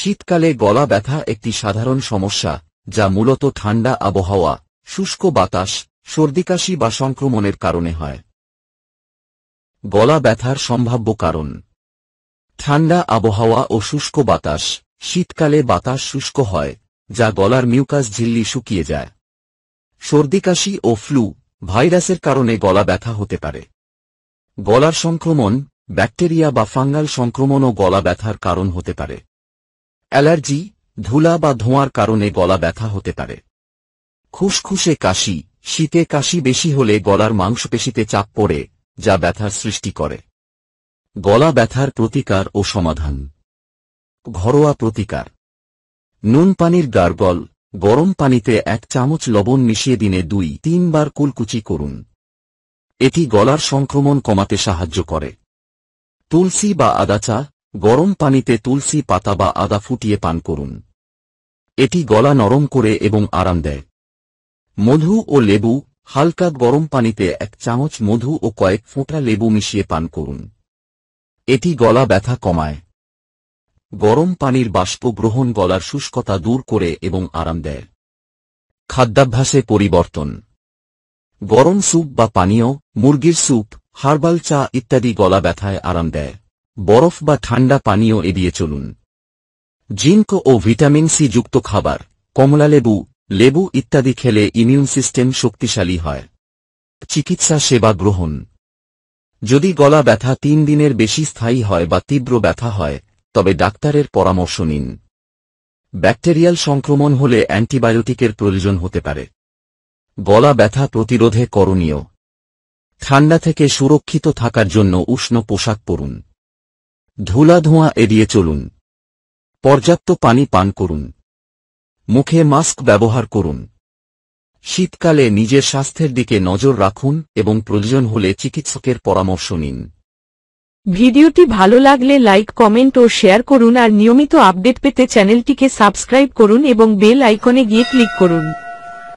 শীতকালে গলা ব্যথা একটি সাধারণ সমস্যা যা মূলত ঠান্ডা আবহাওয়া, শুষ্ক বাতাস, সর্দিকাশি বা সংক্রমণের কারণে হয়। গলা ব্যথার সম্ভাব্য কারণ: ঠান্ডা আবহাওয়া ও শুষ্ক বাতাস। শীতকালে বাতাস শুষ্ক হয়, যা গলার মিউকাস ঝিল্লি শুকিয়ে যায়। সর্দিকাশি ও ফ্লু ভাইরাসের কারণে গলা ব্যথা হতে পারে। গলার সংক্রমণ, ব্যাকটেরিয়া বা ফাঙ্গাল সংক্রমণও গলা ব্যথার কারণ হতে পারে। অ্যালার্জি, ধুলা বা ধোঁয়ার কারণে গলা ব্যথা হতে পারে। খুসখুসে কাশি, শীতে কাশি বেশি হলে গলার মাংসপেশিতে চাপ পড়ে, যা ব্যথার সৃষ্টি করে। গলা ব্যথার প্রতিকার ও সমাধান: ঘরোয়া প্রতিকার। নুন পানির গার্গল, গরম পানিতে 1 চামচ লবণ মিশিয়ে দিনে 2-3 বার কুলকুচি করুন। এটি গলার সংক্রমণ কমাতে সাহায্য করে। তুলসী বা আদা চা, গরম পানিতে তুলসী পাতা বা আদা ফুটিয়ে পান করুন। এটি গলা নরম করে এবং আরাম দেয়। মধু ও লেবু, হালকা গরম পানিতে 1 চামচ মধু ও কয়েক ফোঁটা লেবু মিশিয়ে পান করুন। এটি গলা ব্যথা কমায়। গরম পানির বাষ্প গ্রহণ গলার শুষ্কতা দূর করে এবং আরাম দেয়। খাদ্যাভ্যাসে পরিবর্তন: গরম স্যুপ বা পানীয়, মুরগির স্যুপ, হার্বাল চা ইত্যাদি গলা ব্যথায় আরাম দেয়। বরফ বা ঠান্ডা পানীয় এড়িয়ে চলুন। জিঙ্ক ও ভিটামিন সি যুক্ত খাবার, কমলালেবু, লেবু ইত্যাদি খেলে ইমিউন সিস্টেম শক্তিশালী হয়। চিকিৎসা সেবা গ্রহণ: যদি গলা ব্যথা 3 দিনের বেশি স্থায়ী হয় বা তীব্র ব্যথা হয়, তবে ডাক্তারের পরামর্শ নিন। ব্যাকটেরিয়াল সংক্রমণ হলে অ্যান্টিবায়োটিকের প্রয়োজন হতে পারে। গলা ব্যথা প্রতিরোধে করণীয়: ঠান্ডা থেকে সুরক্ষিত থাকার জন্য উষ্ণ পোশাক পরুন। ধুলা ধোঁয়া এড়িয়ে চলুন। পর্যাপ্ত পানি পান করুন। মুখে মাস্ক ব্যবহার করুন। শীতকালে নিজের স্বাস্থ্যের দিকে নজর রাখুন এবং প্রয়োজন হলে চিকিৎসকের পরামর্শ নিন। ভিডিওটি ভালো লাগলে লাইক, কমেন্ট ও শেয়ার করুন আর নিয়মিত আপডেট পেতে চ্যানেলটিকে সাবস্ক্রাইব করুন এবং বেল আইকনে গিয়ে ক্লিক করুন।